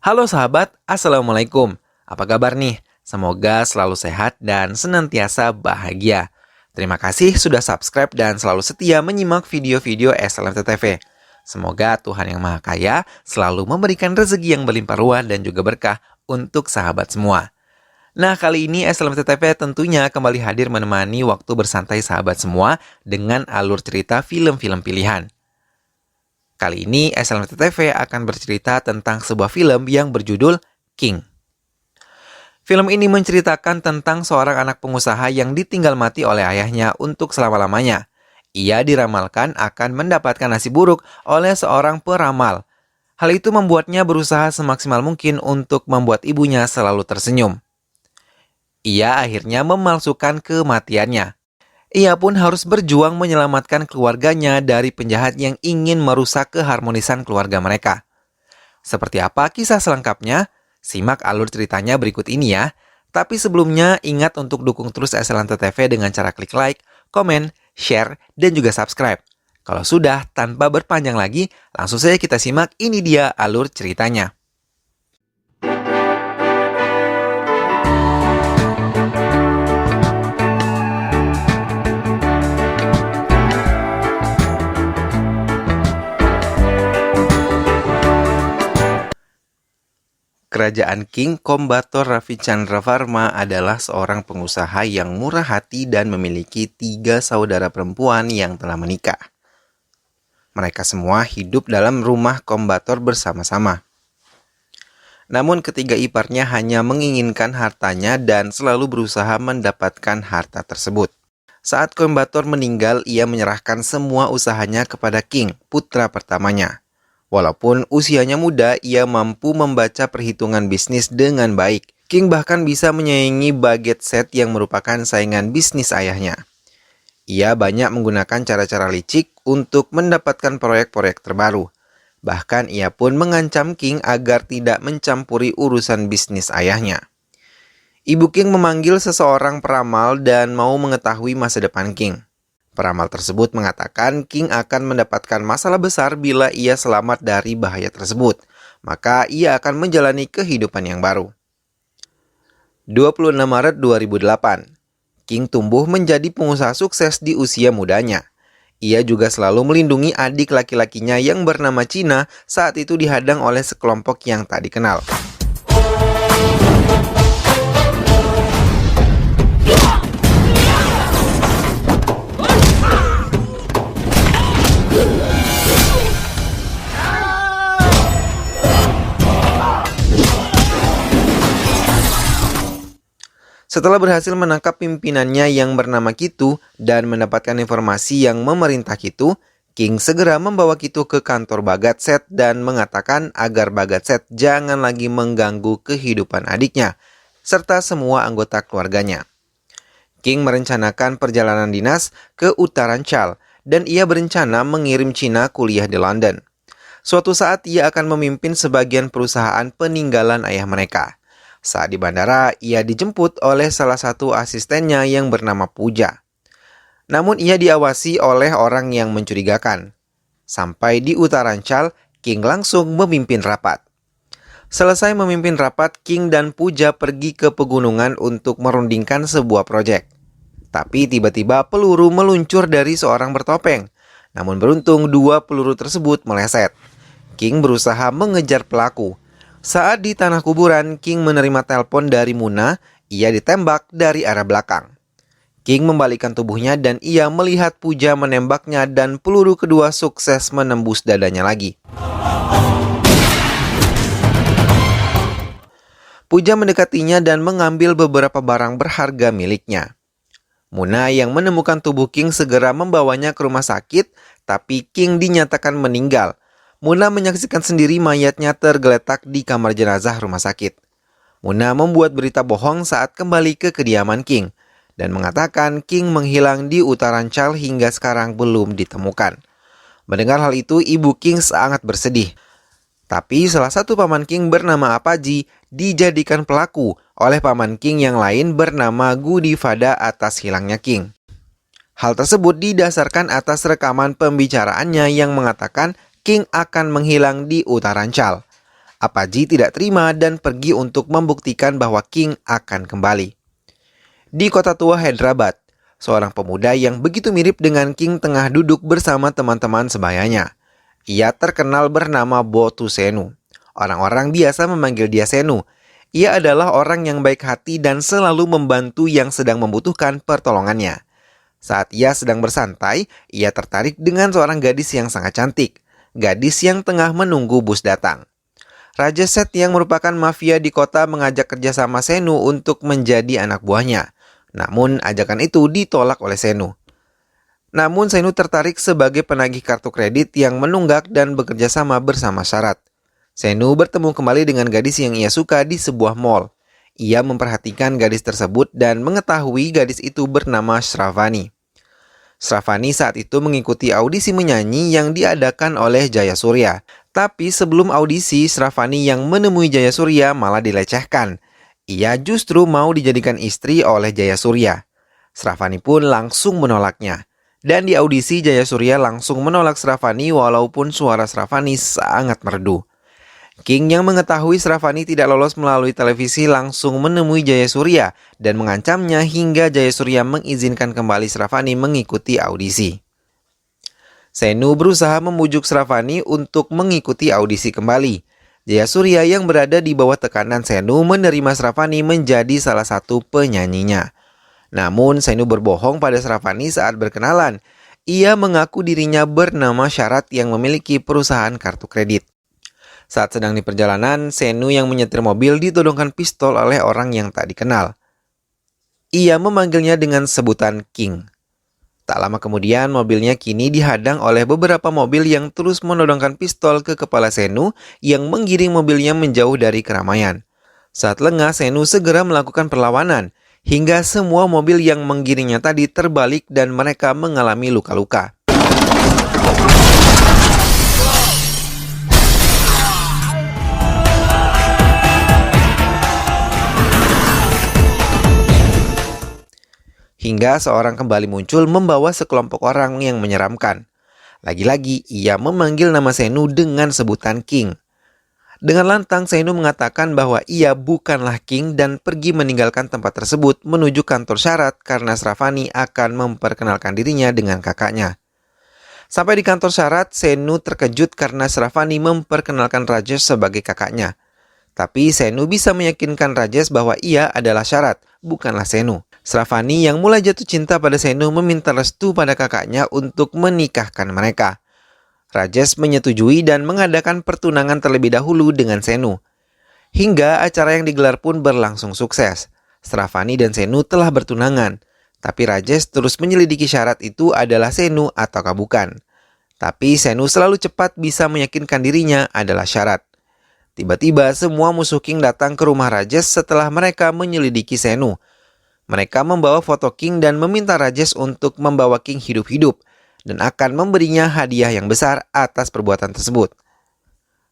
Halo sahabat, Assalamualaikum. Apa kabar nih? Semoga selalu sehat dan senantiasa bahagia. Terima kasih sudah subscribe dan selalu setia menyimak video-video SLMT TV. Semoga Tuhan Yang Maha Kaya selalu memberikan rezeki yang berlimpah ruah dan juga berkah untuk sahabat semua. Nah, kali ini SLMT TV tentunya kembali hadir menemani waktu bersantai sahabat semua dengan alur cerita film-film pilihan. Kali ini SLMT TV akan bercerita tentang sebuah film yang berjudul King. Film ini menceritakan tentang seorang anak pengusaha yang ditinggal mati oleh ayahnya untuk selama-lamanya. Ia diramalkan akan mendapatkan nasib buruk oleh seorang peramal. Hal itu membuatnya berusaha semaksimal mungkin untuk membuat ibunya selalu tersenyum. Ia akhirnya memalsukan kematiannya. Ia pun harus berjuang menyelamatkan keluarganya dari penjahat yang ingin merusak keharmonisan keluarga mereka. Seperti apa kisah selengkapnya? Simak alur ceritanya berikut ini ya. Tapi sebelumnya ingat untuk dukung terus SLMT TV dengan cara klik like, komen, share, dan juga subscribe. Kalau sudah, tanpa berpanjang lagi, langsung saja kita simak ini dia alur ceritanya. Kerajaan King Kombator Ravichandravarma adalah seorang pengusaha yang murah hati dan memiliki 3 saudara perempuan yang telah menikah. Mereka semua hidup dalam rumah Kombator bersama-sama. Namun ketiga iparnya hanya menginginkan hartanya dan selalu berusaha mendapatkan harta tersebut. Saat Kombator meninggal, ia menyerahkan semua usahanya kepada King, putra pertamanya. Walaupun usianya muda, ia mampu membaca perhitungan bisnis dengan baik. King bahkan bisa menyaingi Baget Seth yang merupakan saingan bisnis ayahnya. Ia banyak menggunakan cara-cara licik untuk mendapatkan proyek-proyek terbaru. Bahkan ia pun mengancam King agar tidak mencampuri urusan bisnis ayahnya. Ibu King memanggil seseorang peramal dan mau mengetahui masa depan King. Peramal tersebut mengatakan King akan mendapatkan masalah besar bila ia selamat dari bahaya tersebut. Maka ia akan menjalani kehidupan yang baru. 26 Maret 2008, King tumbuh menjadi pengusaha sukses di usia mudanya. Ia juga selalu melindungi adik laki-lakinya yang bernama China saat itu dihadang oleh sekelompok yang tak dikenal. Setelah berhasil menangkap pimpinannya yang bernama Kitu dan mendapatkan informasi yang memerintah Kitu, King segera membawa Kitu ke kantor Bagat Seth dan mengatakan agar Bagat Seth jangan lagi mengganggu kehidupan adiknya, serta semua anggota keluarganya. King merencanakan perjalanan dinas ke Uttaranchal dan ia berencana mengirim China kuliah di London. Suatu saat ia akan memimpin sebagian perusahaan peninggalan ayah mereka. Saat di bandara, ia dijemput oleh salah satu asistennya yang bernama Puja. Namun ia diawasi oleh orang yang mencurigakan. Sampai di Uttaranchal, King langsung memimpin rapat. Selesai memimpin rapat, King dan Puja pergi ke pegunungan untuk merundingkan sebuah proyek. Tapi tiba-tiba peluru meluncur dari seorang bertopeng. Namun beruntung 2 peluru tersebut meleset. King berusaha mengejar pelaku. Saat di tanah kuburan, King menerima telepon dari Muna. Ia ditembak dari arah belakang. King membalikkan tubuhnya dan ia melihat Puja menembaknya dan peluru kedua sukses menembus dadanya lagi. Puja mendekatinya dan mengambil beberapa barang berharga miliknya. Muna yang menemukan tubuh King segera membawanya ke rumah sakit, tapi King dinyatakan meninggal. Muna menyaksikan sendiri mayatnya tergeletak di kamar jenazah rumah sakit. Muna membuat berita bohong saat kembali ke kediaman King dan mengatakan King menghilang di Uttaranchal hingga sekarang belum ditemukan. Mendengar hal itu, ibu King sangat bersedih. Tapi salah satu paman King bernama Apaji dijadikan pelaku oleh paman King yang lain bernama Gudifada atas hilangnya King. Hal tersebut didasarkan atas rekaman pembicaraannya yang mengatakan King akan menghilang di Uttaranchal. Apaji tidak terima dan pergi untuk membuktikan bahwa King akan kembali. Di kota tua Hyderabad, seorang pemuda yang begitu mirip dengan King tengah duduk bersama teman-teman sebayanya. Ia terkenal bernama Botu Senu. Orang-orang biasa memanggil dia Senu. Ia adalah orang yang baik hati dan selalu membantu yang sedang membutuhkan pertolongannya. Saat ia sedang bersantai, ia tertarik dengan seorang gadis yang sangat cantik. Gadis yang tengah menunggu bus datang. Raja Seth yang merupakan mafia di kota mengajak kerjasama Senu untuk menjadi anak buahnya. Namun ajakan itu ditolak oleh Senu. Namun Senu tertarik sebagai penagih kartu kredit yang menunggak dan bekerja sama bersama syarat. Senu bertemu kembali dengan gadis yang ia suka di sebuah mall. Ia memperhatikan gadis tersebut dan mengetahui gadis itu bernama Shravani. Shravani saat itu mengikuti audisi menyanyi yang diadakan oleh Jayasurya. Tapi sebelum audisi, Shravani yang menemui Jayasurya malah dilecehkan. Ia justru mau dijadikan istri oleh Jayasurya. Shravani pun langsung menolaknya. Dan di audisi Jayasurya langsung menolak Shravani walaupun suara Shravani sangat merdu. King yang mengetahui Shravani tidak lolos melalui televisi langsung menemui Jayasurya dan mengancamnya hingga Jayasurya mengizinkan kembali Shravani mengikuti audisi. Senu berusaha membujuk Shravani untuk mengikuti audisi kembali. Jayasurya yang berada di bawah tekanan Senu menerima Shravani menjadi salah satu penyanyinya. Namun Senu berbohong pada Shravani saat berkenalan. Ia mengaku dirinya bernama Syarat yang memiliki perusahaan kartu kredit. Saat sedang di perjalanan, Senu yang menyetir mobil ditodongkan pistol oleh orang yang tak dikenal. Ia memanggilnya dengan sebutan King. Tak lama kemudian, mobilnya kini dihadang oleh beberapa mobil yang terus menodongkan pistol ke kepala Senu yang menggiring mobilnya menjauh dari keramaian. Saat lengah, Senu segera melakukan perlawanan, hingga semua mobil yang menggiringnya tadi terbalik dan mereka mengalami luka-luka. Hingga seorang kembali muncul membawa sekelompok orang yang menyeramkan. Lagi-lagi ia memanggil nama Senu dengan sebutan King. Dengan lantang Senu mengatakan bahwa ia bukanlah King dan pergi meninggalkan tempat tersebut menuju kantor syarat karena Shravani akan memperkenalkan dirinya dengan kakaknya. Sampai di kantor syarat, Senu terkejut karena Shravani memperkenalkan Rajesh sebagai kakaknya. Tapi Senu bisa meyakinkan Rajesh bahwa ia adalah Syarat, bukanlah Senu. Shravani yang mulai jatuh cinta pada Senu meminta restu pada kakaknya untuk menikahkan mereka. Rajesh menyetujui dan mengadakan pertunangan terlebih dahulu dengan Senu. Hingga acara yang digelar pun berlangsung sukses. Shravani dan Senu telah bertunangan. Tapi Rajesh terus menyelidiki Syarat itu adalah Senu ataukah bukan. Tapi Senu selalu cepat bisa meyakinkan dirinya adalah Syarat. Tiba-tiba semua musuh King datang ke rumah Rajesh setelah mereka menyelidiki Senu. Mereka membawa foto King dan meminta Rajesh untuk membawa King hidup-hidup dan akan memberinya hadiah yang besar atas perbuatan tersebut.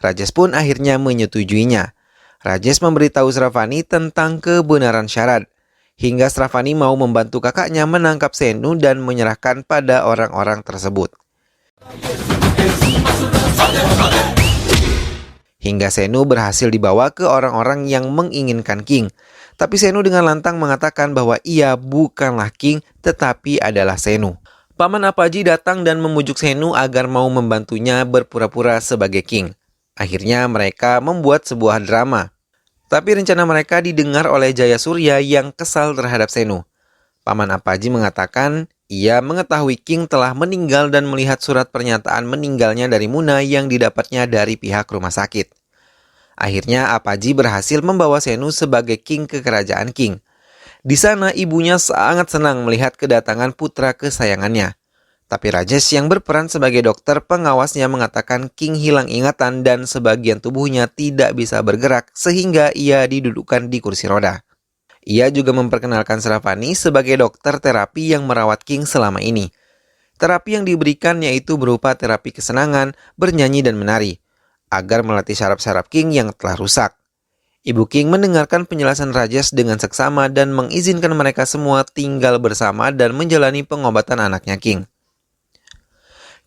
Rajesh pun akhirnya menyetujuinya. Rajesh memberitahu Shravani tentang kebenaran Syarat, hingga Shravani mau membantu kakaknya menangkap Senu dan menyerahkan pada orang-orang tersebut. Hingga Senu berhasil dibawa ke orang-orang yang menginginkan King. Tapi Senu dengan lantang mengatakan bahwa ia bukanlah King tetapi adalah Senu. Paman Apaji datang dan memujuk Senu agar mau membantunya berpura-pura sebagai King. Akhirnya mereka membuat sebuah drama. Tapi rencana mereka didengar oleh Jayasurya yang kesal terhadap Senu. Paman Apaji mengatakan ia mengetahui King telah meninggal dan melihat surat pernyataan meninggalnya dari Muna yang didapatnya dari pihak rumah sakit. Akhirnya Apaji berhasil membawa Senu sebagai King ke kerajaan King. Di sana ibunya sangat senang melihat kedatangan putra kesayangannya. Tapi Rajesh yang berperan sebagai dokter pengawasnya mengatakan King hilang ingatan dan sebagian tubuhnya tidak bisa bergerak sehingga ia didudukkan di kursi roda. Ia juga memperkenalkan Shravani sebagai dokter terapi yang merawat King selama ini. Terapi yang diberikan yaitu berupa terapi kesenangan, bernyanyi dan menari, agar melatih saraf-saraf King yang telah rusak. Ibu King mendengarkan penjelasan Rajesh dengan seksama dan mengizinkan mereka semua tinggal bersama dan menjalani pengobatan anaknya King.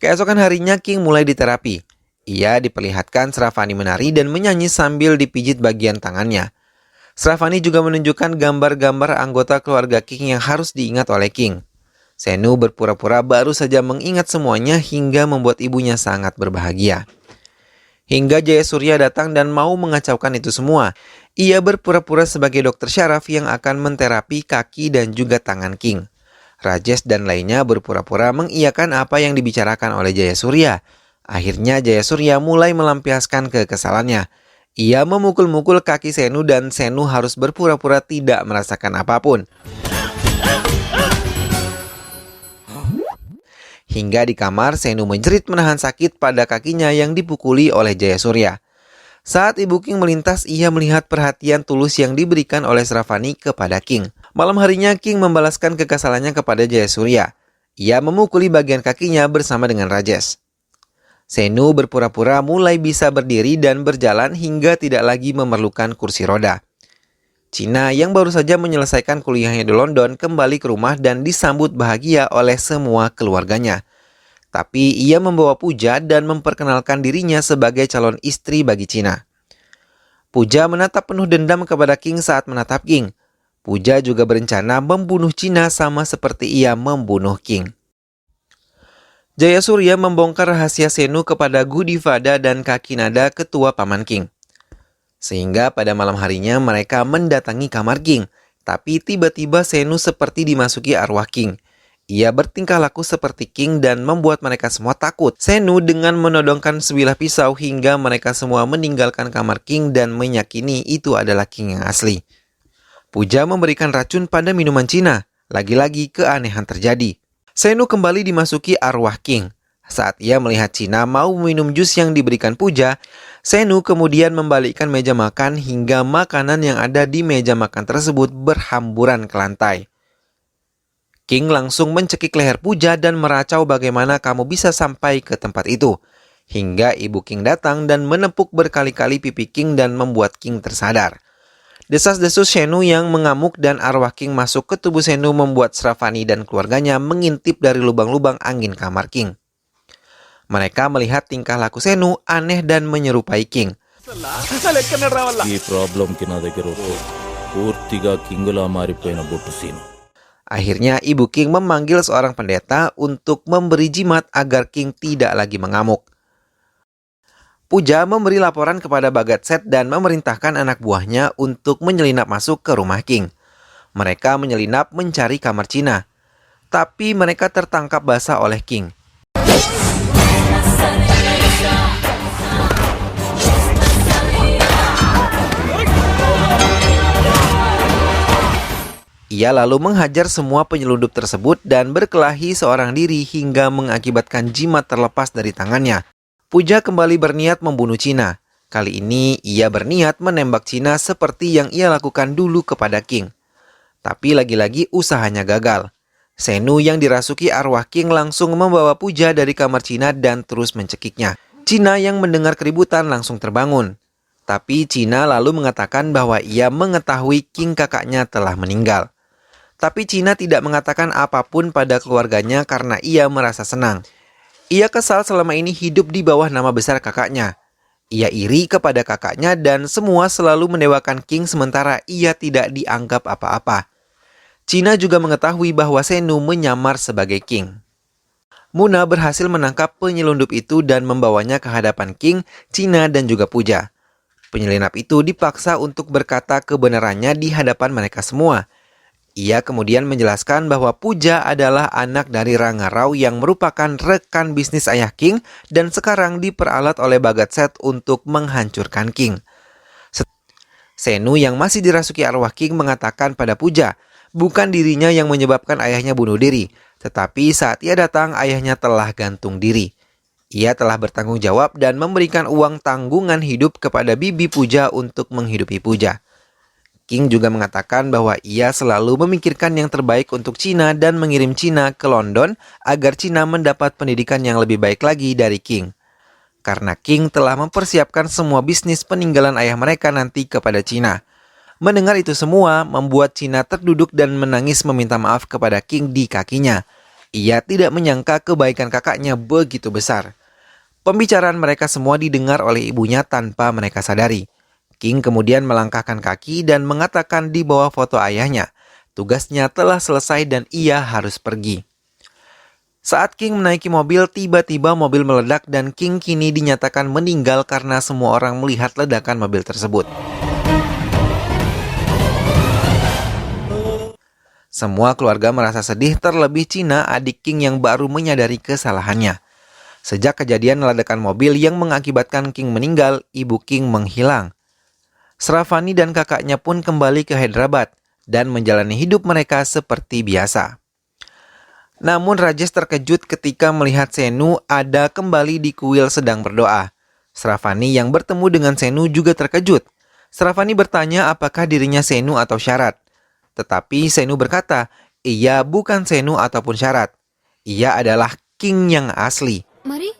Keesokan harinya King mulai diterapi. Ia diperlihatkan Sravani menari dan menyanyi sambil dipijit bagian tangannya. Sravani juga menunjukkan gambar-gambar anggota keluarga King yang harus diingat oleh King. Senu berpura-pura baru saja mengingat semuanya hingga membuat ibunya sangat berbahagia. Hingga Jayasurya datang dan mau mengacaukan itu semua. Ia berpura-pura sebagai dokter syaraf yang akan menterapi kaki dan juga tangan King. Rajesh dan lainnya berpura-pura mengiyakan apa yang dibicarakan oleh Jayasurya. Akhirnya Jayasurya mulai melampiaskan kekesalannya. Ia memukul-mukul kaki Senu dan Senu harus berpura-pura tidak merasakan apapun. Hingga di kamar, Senu menjerit menahan sakit pada kakinya yang dipukuli oleh Jayasurya. Saat Ibu King melintas, ia melihat perhatian tulus yang diberikan oleh Sravani kepada King. Malam harinya, King membalaskan kekesalannya kepada Jayasurya. Ia memukuli bagian kakinya bersama dengan Rajesh. Senu berpura-pura mulai bisa berdiri dan berjalan hingga tidak lagi memerlukan kursi roda. China yang baru saja menyelesaikan kuliahnya di London kembali ke rumah dan disambut bahagia oleh semua keluarganya. Tapi ia membawa Pooja dan memperkenalkan dirinya sebagai calon istri bagi China. Pooja menatap penuh dendam kepada King saat menatap King. Pooja juga berencana membunuh China sama seperti ia membunuh King. Jayasurya membongkar rahasia Senu kepada Gudivada dan Kakinada, ketua paman King. Sehingga pada malam harinya mereka mendatangi kamar King. Tapi tiba-tiba Senu seperti dimasuki arwah King. Ia bertingkah laku seperti King dan membuat mereka semua takut. Senu dengan menodongkan sebilah pisau hingga mereka semua meninggalkan kamar King dan meyakini itu adalah King yang asli. Pooja memberikan racun pada minuman Cina. Lagi-lagi keanehan terjadi. Senu kembali dimasuki arwah King. Saat ia melihat Cina mau minum jus yang diberikan Pooja, Senu kemudian membalikkan meja makan hingga makanan yang ada di meja makan tersebut berhamburan ke lantai. King langsung mencekik leher Pooja dan meracau bagaimana kamu bisa sampai ke tempat itu. Hingga Ibu King datang dan menepuk berkali-kali pipi King dan membuat King tersadar. Desas-desus Senu yang mengamuk dan arwah King masuk ke tubuh Senu membuat Sravani dan keluarganya mengintip dari lubang-lubang angin kamar King. Mereka melihat tingkah laku Senu aneh dan menyerupai King. Akhirnya Ibu King memanggil seorang pendeta untuk memberi jimat agar King tidak lagi mengamuk. Pooja memberi laporan kepada Bhagat dan memerintahkan anak buahnya untuk menyelinap masuk ke rumah King. Mereka menyelinap mencari kamar Cina. Tapi mereka tertangkap basah oleh King. Ia lalu menghajar semua penyelundup tersebut dan berkelahi seorang diri hingga mengakibatkan jimat terlepas dari tangannya. Pooja kembali berniat membunuh Cina. Kali ini ia berniat menembak Cina seperti yang ia lakukan dulu kepada King. Tapi lagi-lagi usahanya gagal. Senu yang dirasuki arwah King langsung membawa Pooja dari kamar Cina dan terus mencekiknya. Cina yang mendengar keributan langsung terbangun. Tapi Cina lalu mengatakan bahwa ia mengetahui King kakaknya telah meninggal. Tapi Cina tidak mengatakan apapun pada keluarganya karena ia merasa senang. Ia kesal selama ini hidup di bawah nama besar kakaknya. Ia iri kepada kakaknya dan semua selalu mendewakan King sementara ia tidak dianggap apa-apa. Cina juga mengetahui bahwa Senu menyamar sebagai King. Muna berhasil menangkap penyelundup itu dan membawanya ke hadapan King, Cina dan juga Pooja. Penyelinap itu dipaksa untuk berkata kebenarannya di hadapan mereka semua. Ia kemudian menjelaskan bahwa Pooja adalah anak dari Ranga Rao yang merupakan rekan bisnis ayah King dan sekarang diperalat oleh Bhagat untuk menghancurkan King. Senu yang masih dirasuki arwah King mengatakan pada Pooja, bukan dirinya yang menyebabkan ayahnya bunuh diri, tetapi saat ia datang ayahnya telah gantung diri. Ia telah bertanggung jawab dan memberikan uang tanggungan hidup kepada bibi Pooja untuk menghidupi Pooja. King juga mengatakan bahwa ia selalu memikirkan yang terbaik untuk Cina dan mengirim Cina ke London agar Cina mendapat pendidikan yang lebih baik lagi dari King. Karena King telah mempersiapkan semua bisnis peninggalan ayah mereka nanti kepada Cina. Mendengar itu semua membuat Cina terduduk dan menangis meminta maaf kepada King di kakinya. Ia tidak menyangka kebaikan kakaknya begitu besar. Pembicaraan mereka semua didengar oleh ibunya tanpa mereka sadari. King kemudian melangkahkan kaki dan mengatakan di bawah foto ayahnya, tugasnya telah selesai dan ia harus pergi. Saat King menaiki mobil, tiba-tiba mobil meledak dan King kini dinyatakan meninggal karena semua orang melihat ledakan mobil tersebut. Semua keluarga merasa sedih, terlebih China, adik King yang baru menyadari kesalahannya. Sejak kejadian ledakan mobil yang mengakibatkan King meninggal, ibu King menghilang. Sravani dan kakaknya pun kembali ke Hyderabad dan menjalani hidup mereka seperti biasa. Namun Rajesh terkejut ketika melihat Senu ada kembali di kuil sedang berdoa. Sravani yang bertemu dengan Senu juga terkejut. Sravani bertanya apakah dirinya Senu atau Syarat. Tetapi Senu berkata, ia bukan Senu ataupun Syarat. Ia adalah King yang asli. Mari.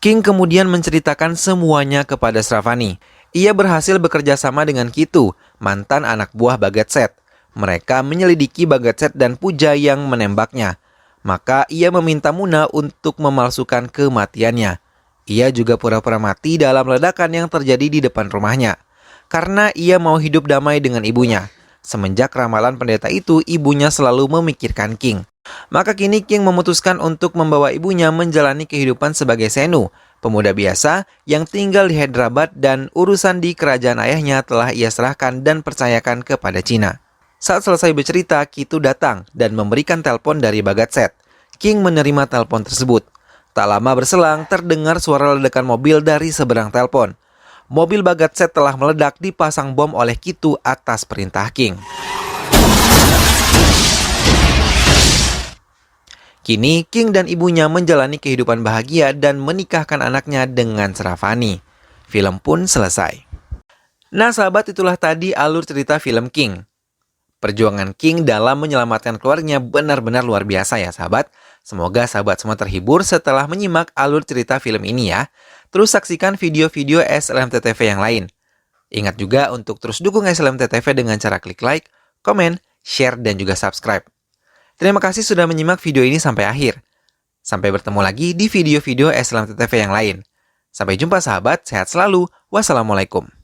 King kemudian menceritakan semuanya kepada Sravani. Ia berhasil bekerja sama dengan Kitu, mantan anak buah Bagatset. Mereka menyelidiki Bagatset dan Puja yang menembaknya. Maka ia meminta Muna untuk memalsukan kematiannya. Ia juga pura-pura mati dalam ledakan yang terjadi di depan rumahnya. Karena ia mau hidup damai dengan ibunya. Semenjak ramalan pendeta itu, ibunya selalu memikirkan King. Maka kini King memutuskan untuk membawa ibunya menjalani kehidupan sebagai Senu, pemuda biasa yang tinggal di Hyderabad dan urusan di kerajaan ayahnya telah ia serahkan dan percayakan kepada China. Saat selesai bercerita, Kitu datang dan memberikan telepon dari Bagatset. King menerima telepon tersebut. Tak lama berselang, terdengar suara ledakan mobil dari seberang telepon. Mobil Bagatset telah meledak dipasang bom oleh Kitu atas perintah King. Kini, King dan ibunya menjalani kehidupan bahagia dan menikahkan anaknya dengan Sravani. Film pun selesai. Nah sahabat, itulah tadi alur cerita film King. Perjuangan King dalam menyelamatkan keluarganya benar-benar luar biasa ya sahabat. Semoga sahabat semua terhibur setelah menyimak alur cerita film ini ya. Terus saksikan video-video SLMTTV yang lain. Ingat juga untuk terus dukung SLMTTV dengan cara klik like, komen, share, dan juga subscribe. Terima kasih sudah menyimak video ini sampai akhir. Sampai bertemu lagi di video-video SLMTTV yang lain. Sampai jumpa sahabat, sehat selalu. Wassalamualaikum.